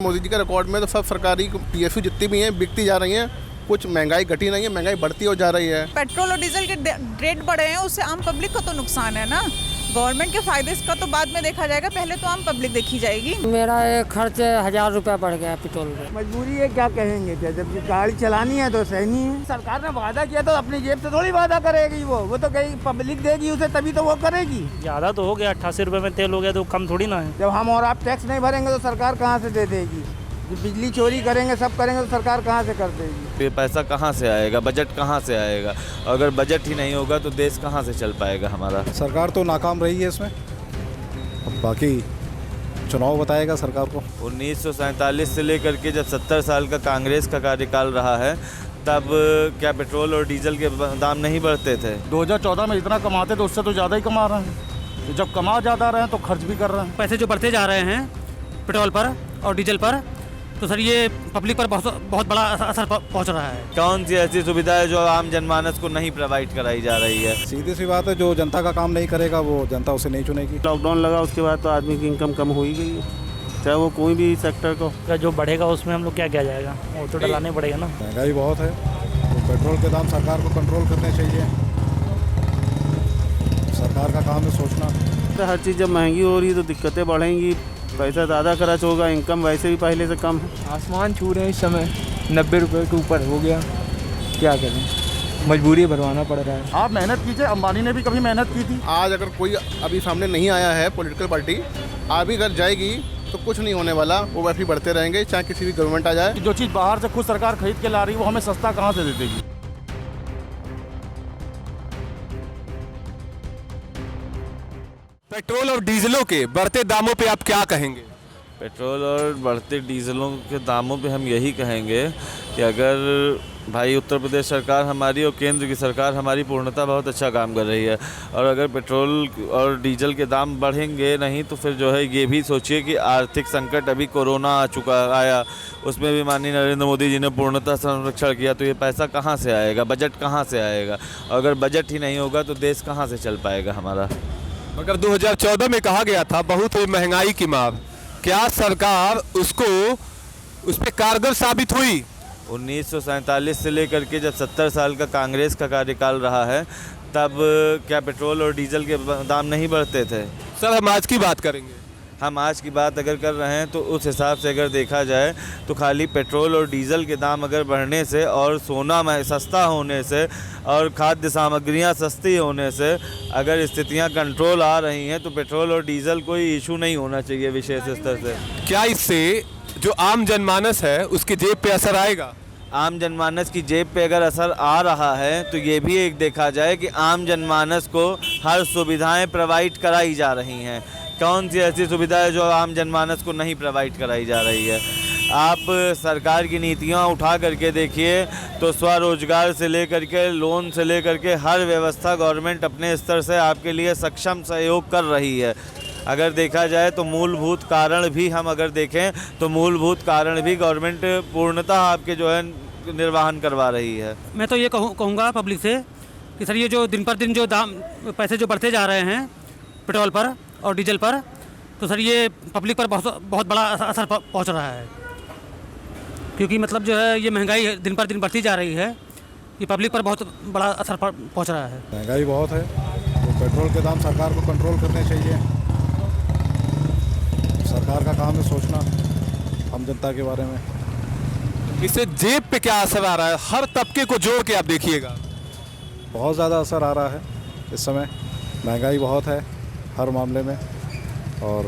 मोदी जी का रिकॉर्ड में तो सब सरकारी PSU जितनी भी हैं बिकती जा रही हैं, कुछ महंगाई घटी नहीं है, महंगाई बढ़ती हो जा रही है। पेट्रोल और डीजल के रेट बढ़े हैं, उससे आम पब्लिक को तो नुकसान है ना। गवर्नमेंट के फायदे का तो बाद में देखा जाएगा, पहले तो आम पब्लिक देखी जाएगी। मेरा एक खर्च 1000 रुपया बढ़ गया पेट्रोल में। मजबूरी है, क्या कहेंगे, क्या जब गाड़ी चलानी है तो सहनी है। सरकार ने वादा किया तो अपनी जेब से थोड़ी वादा करेगी, वो तो कहीं पब्लिक देगी उसे, तभी तो वो करेगी। ज़्यादा तो हो गया, 88 रुपये में तेल हो गया तो कम थोड़ी ना है। जब हम और आप टैक्स नहीं भरेंगे तो सरकार कहाँ से दे देगी? बिजली चोरी करेंगे, सब करेंगे तो सरकार कहाँ से कर देगी? ये पैसा कहाँ से आएगा, बजट कहाँ से आएगा? अगर बजट ही नहीं होगा तो देश कहाँ से चल पाएगा हमारा? सरकार तो नाकाम रही है इसमें, अब बाकी चुनाव बताएगा सरकार को। 1947 से लेकर के जब 70 साल का कांग्रेस का कार्यकाल रहा है, तब क्या पेट्रोल और डीजल के दाम नहीं बढ़ते थे? 2014 में इतना कमाते तो उससे तो ज़्यादा ही कमा रहे हैं। तो जब कमा ज़्यादा रहे हैं तो खर्च भी कर रहे हैं। पैसे जो बढ़ते जा रहे हैं पेट्रोल पर और डीजल पर, तो सर ये पब्लिक पर बहुत बड़ा असर पहुंच रहा है। कौन सी ऐसी सुविधा है जो आम जनमानस को नहीं प्रोवाइड कराई जा रही है? सीधी सी बात है, जो जनता का काम नहीं करेगा वो जनता उसे नहीं चुनेगी। लॉकडाउन लगा उसके बाद तो आदमी की इनकम कम हो ही गई है, चाहे वो कोई भी सेक्टर को। जो बढ़ेगा उसमें हम लोग क्या किया जाएगा, वो तो डलाने पड़ेगा ना। महंगाई बहुत है, तो पेट्रोल के दाम सरकार को कंट्रोल करने चाहिए। सरकार का काम है सोचना। तो हर चीज़ जब महंगी हो रही है तो दिक्कतें बढ़ेंगी, पैसा ज़्यादा खर्च होगा, इनकम वैसे भी पहले से कम है। आसमान छू रहे हैं इस समय, 90 रुपये के ऊपर हो गया, क्या करें, मजबूरी भरवाना पड़ रहा है। आप मेहनत कीजिए, अंबानी ने भी कभी मेहनत की थी। आज अगर कोई अभी सामने नहीं आया है पॉलिटिकल पार्टी, अभी अगर जाएगी तो कुछ नहीं होने वाला, वो वैसे ही बढ़ते रहेंगे चाहे किसी भी गवर्नमेंट आ जाए। जो चीज़ बाहर से खुद सरकार खरीद के ला रही है वो हमें सस्ता कहाँ से दे देगी? पेट्रोल और डीजलों के बढ़ते दामों पे आप क्या कहेंगे? पेट्रोल और बढ़ते डीजलों के दामों पे हम यही कहेंगे कि अगर भाई उत्तर प्रदेश सरकार हमारी और केंद्र की सरकार हमारी पूर्णतः बहुत अच्छा काम कर रही है, और अगर पेट्रोल और डीजल के दाम बढ़ेंगे नहीं तो फिर जो है ये भी सोचिए कि आर्थिक संकट अभी कोरोना आया, उसमें भी माननीय नरेंद्र मोदी जी ने पूर्णतः संरक्षण किया, तो ये पैसा कहाँ से आएगा, बजट कहाँ से आएगा? अगर बजट ही नहीं होगा तो देश कहाँ से चल पाएगा हमारा? मगर 2014 में कहा गया था बहुत हुई महंगाई की मार, क्या सरकार उस पर कारगर साबित हुई? 1947 से लेकर के जब 70 साल का कांग्रेस का कार्यकाल रहा है, तब क्या पेट्रोल और डीजल के दाम नहीं बढ़ते थे? सर हम आज की बात करेंगे। हम आज की बात अगर कर रहे हैं तो उस हिसाब से अगर देखा जाए तो खाली पेट्रोल और डीजल के दाम अगर बढ़ने से और सोना सस्ता होने से और खाद्य सामग्रियां सस्ती होने से अगर स्थितियां कंट्रोल आ रही हैं तो पेट्रोल और डीजल कोई इशू नहीं होना चाहिए विशेष स्तर से। क्या इससे जो आम जनमानस है उसकी जेब पे असर आएगा? आम जनमानस की जेब पे अगर असर आ रहा है तो ये भी एक देखा जाए कि आम जनमानस को हर सुविधाएं प्रोवाइड कराई जा रही हैं। कौन सी ऐसी सुविधा है जो आम जनमानस को नहीं प्रोवाइड कराई जा रही है? आप सरकार की नीतियाँ उठा करके देखिए तो स्वरोजगार से लेकर के लोन से लेकर के हर व्यवस्था गवर्नमेंट अपने स्तर से आपके लिए सक्षम सहयोग कर रही है। अगर देखा जाए तो मूलभूत कारण भी हम अगर देखें तो मूलभूत कारण भी गवर्नमेंट पूर्णतः आपके जो है निर्वहन करवा रही है। मैं तो ये कहूँगा पब्लिक से कि सर ये जो दिन पर दिन जो दाम पैसे जो बढ़ते जा रहे हैं पेट्रोल पर और डीजल पर, तो सर ये पब्लिक पर बहुत बड़ा असर पहुंच रहा है, क्योंकि मतलब जो है ये महंगाई दिन पर दिन बढ़ती जा रही है, ये पब्लिक पर बहुत बड़ा असर पहुंच रहा है। महंगाई बहुत है, तो पेट्रोल के दाम सरकार को कंट्रोल करने चाहिए। सरकार का काम है सोचना हम जनता के बारे में। इससे जेब पे क्या असर आ रहा है? हर तबके को जोड़ के आप देखिएगा, बहुत ज़्यादा असर आ रहा है इस समय। महंगाई बहुत है हर मामले में, और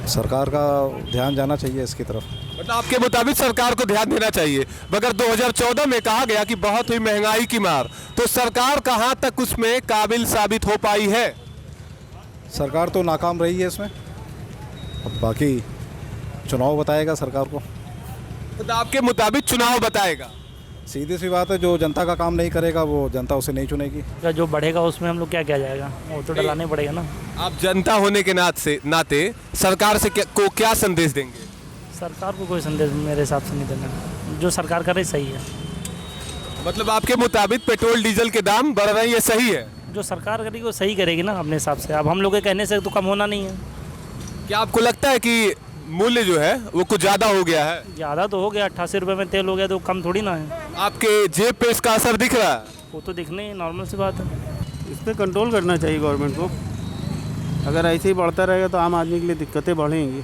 सरकार का ध्यान जाना चाहिए इसकी तरफ। मतलब आपके मुताबिक सरकार को ध्यान देना चाहिए। मगर 2014 में कहा गया कि बहुत हुई महंगाई की मार, तो सरकार कहां तक उसमें काबिल साबित हो पाई है? सरकार तो नाकाम रही है इसमें, अब बाकी चुनाव बताएगा सरकार को। तो आपके मुताबिक चुनाव बताएगा? सीधी सी बात है, जो जनता का काम नहीं करेगा वो जनता उसे नहीं चुनेगी। जो बढ़ेगा उसमें हम लोग क्या किया जाएगा, वो तो डलाने पड़ेगा ना। आप जनता होने के नाते सरकार से को क्या संदेश देंगे? सरकार को कोई संदेश मेरे हिसाब से नहीं देना, जो सरकार कर रही सही है। मतलब आपके मुताबिक पेट्रोल डीजल के दाम बढ़ रहे हैं, ये सही है? जो सरकार करेगी वो सही करेगी ना अपने हिसाब से। अब हम लोग के कहने से तो कम होना नहीं है। क्या आपको लगता है कि मूल्य जो है वो कुछ ज़्यादा हो गया है? ज़्यादा तो हो गया, 88 रुपये में तेल हो गया तो कम थोड़ी ना है। आपके जेब पे इसका असर दिख रहा है? वो तो दिखना ही नॉर्मल सी बात है। इस पर कंट्रोल करना चाहिए गवर्नमेंट को। अगर ऐसे ही बढ़ता रहेगा तो आम आदमी के लिए दिक्कतें बढ़ेंगी।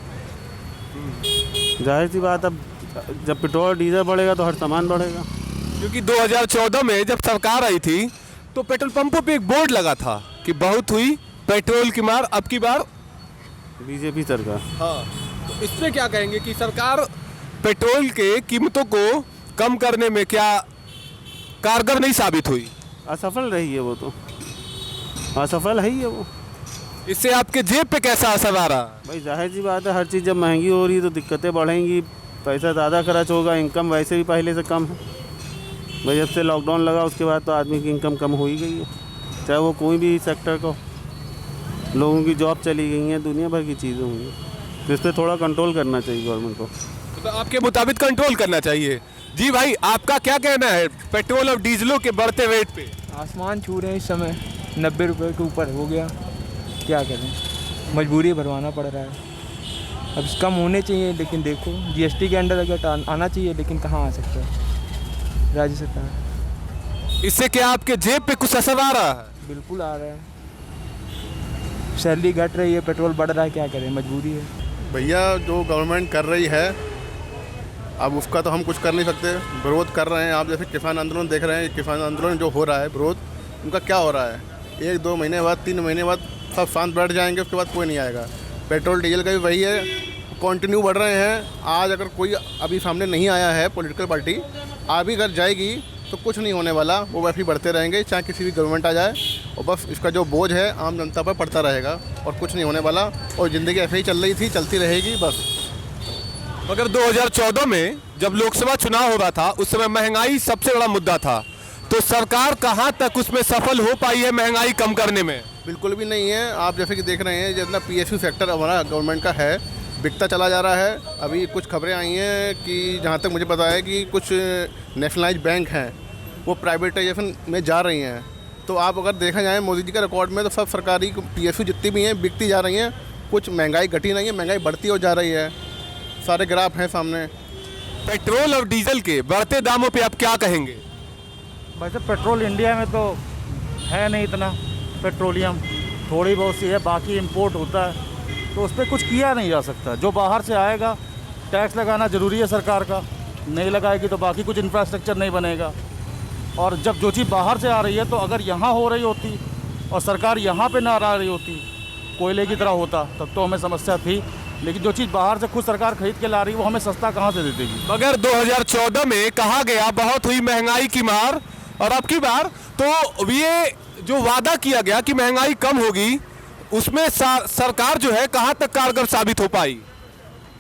जाहिर सी बात, अब जब पेट्रोल डीजल बढ़ेगा तो हर सामान बढ़ेगा। क्योंकि 2014 में जब सरकार आई थी तो पेट्रोल पंपों पे एक बोर्ड लगा था कि बहुत हुई पेट्रोल की मार, अब की बार बीजेपी सरकार। हाँ, तो इस पे क्या कहेंगे कि सरकार पेट्रोल के कीमतों को कम करने में क्या कारगर नहीं साबित हुई? असफल रही है वो, तो असफल है ही है वो। इससे आपके जेब पे कैसा असर आ रहा है? भाई जाहिर सी बात है, हर चीज़ जब महंगी हो रही है तो दिक्कतें बढ़ेंगी, पैसा ज़्यादा खर्च होगा, इनकम वैसे भी पहले से कम है। भाई जब से लॉकडाउन लगा उसके बाद तो आदमी की इनकम कम हो ही गई है, चाहे वो कोई भी सेक्टर का, लोगों की जॉब चली गई हैं, दुनिया भर की चीज़ें हुई। तो इस पर थोड़ा कंट्रोल करना चाहिए गवर्नमेंट को। तो आपके मुताबिक कंट्रोल करना चाहिए। जी भाई, आपका क्या कहना है पेट्रोल और डीजलों के बढ़ते रेट पे? आसमान छू रहे हैं इस समय, 90 रुपये के ऊपर हो गया, क्या करें, मजबूरी भरवाना पड़ रहा है। अब कम होने चाहिए, लेकिन देखो जीएसटी के अंडर अगर आना चाहिए, लेकिन कहाँ आ सकता है राज्य सरकार। इससे क्या आपके जेब पे कुछ असर आ रहा है? बिल्कुल आ रहा है, सैलरी घट रही है, पेट्रोल बढ़ रहा है, क्या करें, मजबूरी है। भैया जो गवर्नमेंट कर रही है अब उसका तो हम कुछ कर नहीं सकते। विरोध कर रहे हैं आप, जैसे किसान आंदोलन देख रहे हैं, किसान आंदोलन जो हो रहा है विरोध, उनका क्या हो रहा है, 1-2 महीने बाद 3 महीने बाद सब शांत बैठ जाएंगे, उसके बाद कोई नहीं आएगा। पेट्रोल डीजल का भी वही है, कंटिन्यू बढ़ रहे हैं। आज अगर कोई अभी सामने नहीं आया है पॉलिटिकल पार्टी, आ भी अगर जाएगी तो कुछ नहीं होने वाला, वो वैसे ही बढ़ते रहेंगे, चाहे किसी भी गवर्नमेंट आ जाए, और बस इसका जो बोझ है आम जनता पर पड़ता रहेगा और कुछ नहीं होने वाला। और ज़िंदगी ऐसे ही चल रही थी, चलती रहेगी बस। मगर 2014 में जब लोकसभा चुनाव हो रहा था उस समय महंगाई सबसे बड़ा मुद्दा था, तो सरकार कहां तक उसमें सफल हो पाई है महंगाई कम करने में? बिल्कुल भी नहीं है। आप जैसे कि देख रहे हैं, जितना पीएसयू सेक्टर हमारा गवर्नमेंट का है बिकता चला जा रहा है। अभी कुछ खबरें आई हैं कि जहां तक मुझे पता है कि कुछ नेशनलाइज बैंक हैं वो प्राइवेटाइजेशन में जा रही हैं। तो आप अगर देखा जाए मोदी जी का रिकॉर्ड में, तो सब सरकारी पीएसयू जितनी भी हैं बिकती जा रही हैं, कुछ महंगाई घटी नहीं है, महंगाई बढ़ती हो जा रही है, सारे ग्राफ हैं सामने। पेट्रोल और डीजल के बढ़ते दामों पे आप क्या कहेंगे? वैसे पेट्रोल इंडिया में तो है नहीं इतना, पेट्रोलियम थोड़ी बहुत सी है, बाकी इंपोर्ट होता है, तो उस पर कुछ किया नहीं जा सकता। जो बाहर से आएगा टैक्स लगाना ज़रूरी है सरकार का, नहीं लगाएगी तो बाकी कुछ इंफ्रास्ट्रक्चर नहीं बनेगा। और जब जो चीज़ बाहर से आ रही है, तो अगर यहाँ हो रही होती और सरकार यहाँ पे ना ला रही होती, कोयले की तरह होता, तब तो हमें समस्या थी। लेकिन जो चीज़ बाहर से खुद सरकार खरीद के ला रही है, वो हमें सस्ता कहाँ से दे देगी? मगर 2014 में कहा गया बहुत हुई महंगाई की मार, और अब की बार तो ये जो वादा किया गया कि महंगाई कम होगी, उसमें सरकार जो है कहाँ तक कारगर साबित हो पाई?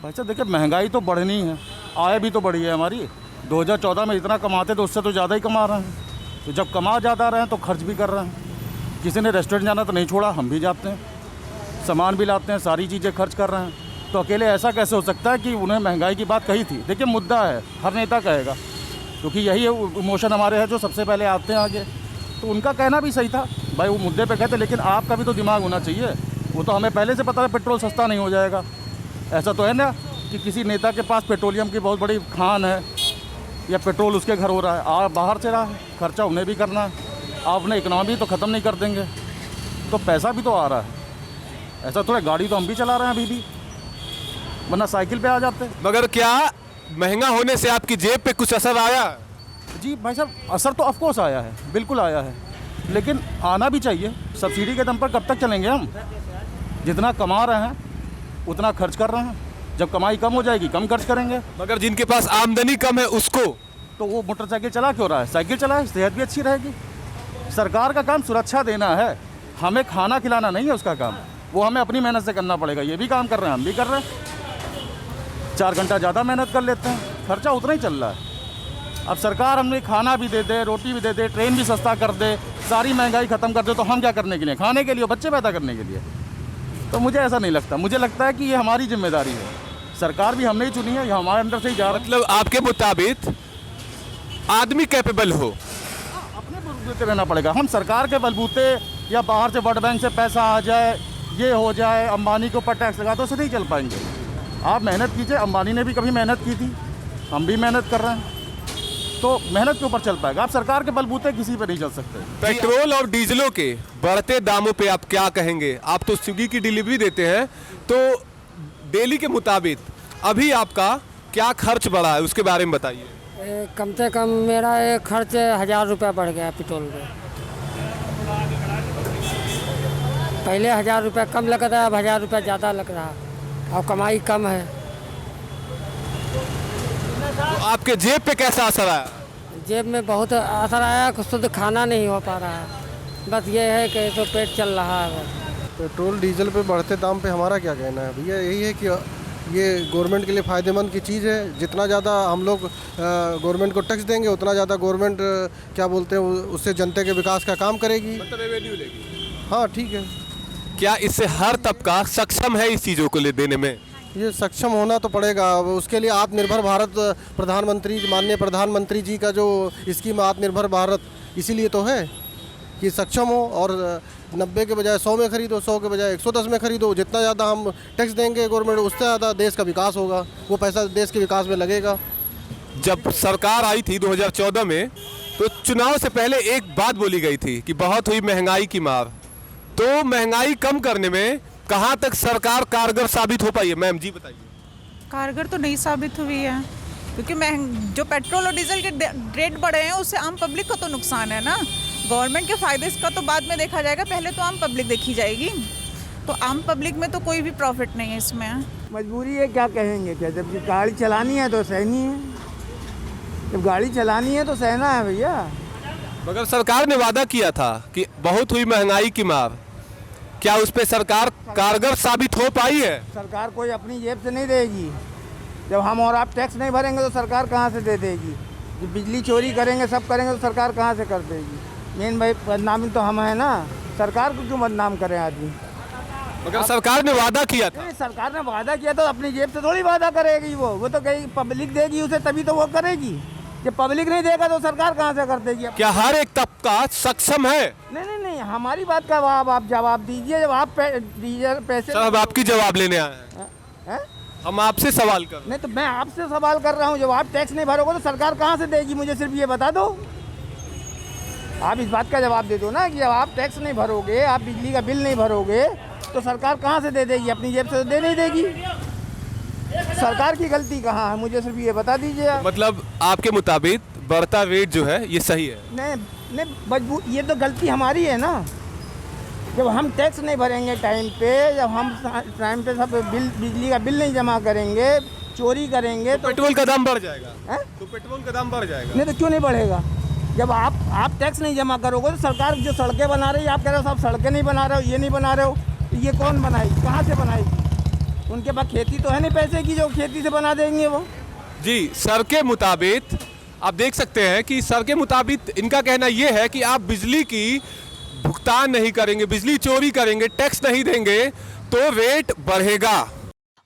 भाई साहब देखिए, महंगाई तो बढ़नी है, आय भी तो बढ़ी है हमारी। 2014 में इतना कमाते तो उससे तो ज़्यादा ही कमा रहे हैं। तो जब कमा ज़्यादा रहे हैं तो खर्च भी कर रहे हैं। किसी ने रेस्टोरेंट जाना तो नहीं छोड़ा, हम भी जाते हैं, सामान भी लाते हैं, सारी चीज़ें खर्च कर रहे हैं। तो अकेले ऐसा कैसे हो सकता है कि उन्हें महंगाई की बात कही थी? देखिए मुद्दा है, हर नेता कहेगा, क्योंकि यही इमोशन हमारे हैं जो सबसे पहले आते हैं आगे। तो उनका कहना भी सही था भाई, वो मुद्दे पे कहते, लेकिन आपका भी तो दिमाग होना चाहिए। वो तो हमें पहले से पता है पेट्रोल सस्ता नहीं हो जाएगा। ऐसा तो है ना कि किसी नेता के पास पेट्रोलियम की बहुत बड़ी खान है या पेट्रोल उसके घर हो रहा है, आप बाहर से रहा है, खर्चा उन्हें भी करना है, आपने इकनॉमी तो ख़त्म नहीं कर देंगे, तो पैसा भी तो आ रहा है। ऐसा थोड़ा, गाड़ी तो हम भी चला रहे हैं अभी भी, वरना साइकिल पे आ जाते। मगर क्या महंगा होने से आपकी जेब पे कुछ असर आया? जी भाई साहब, असर तो ऑफकोर्स आया है, बिल्कुल आया है, लेकिन आना भी चाहिए। सब्सिडी के दम पर कब तक चलेंगे हम? जितना कमा रहे हैं उतना खर्च कर रहे हैं, जब कमाई कम हो जाएगी कम खर्च करेंगे। मगर जिनके पास आमदनी कम है उसको, तो वो मोटरसाइकिल चला क्यों रहा है? साइकिल चलाए, सेहत भी अच्छी रहेगी। सरकार का काम सुरक्षा देना है, हमें खाना खिलाना नहीं है उसका काम, वो हमें अपनी मेहनत से करना पड़ेगा। ये भी काम कर रहे हैं, हम भी कर रहे हैं, 4 घंटा ज़्यादा मेहनत कर लेते हैं, खर्चा उतना ही चल रहा है। अब सरकार हमें खाना भी दे दे, रोटी भी दे दे, ट्रेन भी सस्ता कर दे, सारी महंगाई ख़त्म कर दे, तो हम क्या करने के लिए? खाने के लिए, बच्चे पैदा करने के लिए। तो मुझे ऐसा नहीं लगता, मुझे लगता है कि ये हमारी जिम्मेदारी है, सरकार भी हमने ही चुनी है, ये हमारे अंदर से ही जा रहा है। मतलब आपके मुताबिक आदमी कैपेबल हो, अपने बलबूते रहना पड़ेगा। हम सरकार के बलबूते या बाहर से वर्ल्ड बैंक से पैसा आ जाए ये हो जाए, अंबानी के ऊपर टैक्स लगा, तो उससे नहीं चल पाएंगे। आप मेहनत कीजिए, अंबानी ने भी कभी मेहनत की थी, हम भी मेहनत कर रहे हैं, तो मेहनत के ऊपर चल पाएगा। आप सरकार के बलबूते किसी पे नहीं चल सकते। पेट्रोल और डीजलों के बढ़ते दामों पे आप क्या कहेंगे? आप तो स्विगी की डिलीवरी देते हैं, तो डेली के मुताबिक अभी आपका क्या खर्च बढ़ा है, उसके बारे में बताइए। कम से कम मेरा एक खर्च 1000 रुपया बढ़ गया पेट्रोल पे। पहले 1000 रुपया कम लग रहा है, अब 1000 रुपया ज़्यादा लग रहा है, और कमाई कम है। तो आपके जेब पे कैसा असर आया? जेब में बहुत असर आया, शुद्ध खाना नहीं हो पा रहा है। बस ये है कि तो पेट चल रहा है। पेट्रोल डीजल पे बढ़ते दाम पे हमारा क्या कहना है भैया? यही है कि ये गवर्नमेंट के लिए फ़ायदेमंद की चीज़ है। जितना ज़्यादा हम लोग गवर्नमेंट को टैक्स देंगे, उतना ज़्यादा गवर्नमेंट क्या बोलते हैं, उससे जनता के विकास का काम करेगी, मतलब रेवेन्यू लेगी। हाँ ठीक है। क्या इससे हर तबका सक्षम है इस चीज़ों को ले देने में? ये सक्षम होना तो पड़ेगा। उसके लिए आत्मनिर्भर भारत प्रधानमंत्री, माननीय प्रधानमंत्री जी का जो स्कीम आत्मनिर्भर भारत, इसीलिए तो है कि सक्षम हो, और 90 के बजाय 100 में खरीदो, 100 के बजाय 110 में खरीदो। जितना ज़्यादा हम टैक्स देंगे गवर्नमेंट, उससे ज़्यादा देश का विकास होगा, वो पैसा देश के विकास में लगेगा। जब सरकार आई थी 2014 में, तो चुनाव से पहले एक बात बोली गई थी कि बहुत हुई महंगाई की मार। तो महंगाई कम करने में कहाँ तक सरकार कारगर साबित हो पाई है? मैम जी बताइए। कारगर तो नहीं साबित हुई है, क्योंकि जो पेट्रोल और डीजल के रेट बढ़े हैं उससे आम पब्लिक को तो नुकसान है ना। गवर्नमेंट के फायदे का तो बाद में देखा जाएगा, पहले तो आम पब्लिक देखी जाएगी। तो आम पब्लिक में तो कोई भी प्रॉफिट नहीं है इसमें। मजबूरी है, क्या कहेंगे क्या? जब गाड़ी चलानी है तो सहनी है, जब गाड़ी चलानी है तो सहना है भैया। मगर सरकार ने वादा किया था कि बहुत हुई महंगाई की मार, क्या उस पर सरकार कारगर साबित हो पाई है? सरकार कोई अपनी जेब से नहीं देगी। जब हम और आप टैक्स नहीं भरेंगे तो सरकार कहाँ से दे देगी? जब बिजली चोरी करेंगे, सब करेंगे, तो सरकार कहाँ से कर देगी? मेन भाई बदनामी तो हम है ना, सरकार को क्यों बदनाम करें आदमी? मगर सरकार ने वादा किया था। सरकार ने वादा किया तो अपनी जेब से थोड़ी वादा करेगी। वो तो कहीं पब्लिक देगी उसे, तभी तो वो करेगी। जब पब्लिक नहीं देगा तो सरकार कहाँ से कर देगी? क्या हर एक तबका सक्षम है? नहीं, हमारी बात का आप जवाब दीजिए। जब आप पैसे, सर, हम आपकी जवाब लेने आए हैं। हम आपसे सवाल कर रहे हैं। नहीं तो मैं आपसे सवाल कर रहा हूँ, जब आप टैक्स नहीं भरोगे तो सरकार कहाँ से देगी? मुझे सिर्फ ये बता दो। आप इस बात का जवाब दे दो ना कि जब आप टैक्स नहीं भरोगे, आप बिजली का बिल नहीं भरोगे, तो सरकार कहाँ से दे देगी? अपनी जेब से तो दे नहीं देगी। सरकार की गलती कहाँ है? मुझे सिर्फ ये बता दीजिए। मतलब आपके मुताबिक बढ़ता रेट जो है ये सही है? नहीं, मजबूर, ये तो गलती हमारी है ना। जब हम टैक्स नहीं भरेंगे टाइम पे, जब हम टाइम पे सब बिजली का बिल नहीं जमा करेंगे, चोरी करेंगे, तो पेट्रोल का दाम बढ़ जाएगा। तो पेट्रोल का दाम बढ़ जाएगा। नहीं तो क्यों नहीं बढ़ेगा? जब आप टैक्स नहीं जमा करोगे तो सरकार जो सड़कें बना रही है, आप कह रहे हो सब सड़कें नहीं बना रहे हो, ये नहीं बना रहे हो, तो ये कौन बनाएगी? कहाँ से बनाएगी? उनके पास खेती तो है नहीं पैसे की जो खेती से बना देंगे वो। जी, सर के मुताबिक आप देख सकते हैं कि सर के मुताबिक इनका कहना ये है कि आप बिजली की भुगतान नहीं करेंगे, बिजली चोरी करेंगे, टैक्स नहीं देंगे तो रेट बढ़ेगा।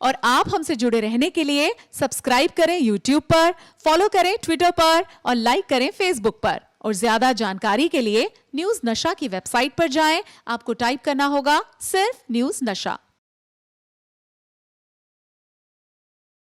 और आप हमसे जुड़े रहने के लिए सब्सक्राइब करें YouTube पर, फॉलो करें Twitter पर और लाइक करें Facebook पर। और ज्यादा जानकारी के लिए न्यूज़ नशा की वेबसाइट पर जाएं। आपको टाइप करना होगा सिर्फ न्यूज़ नशा।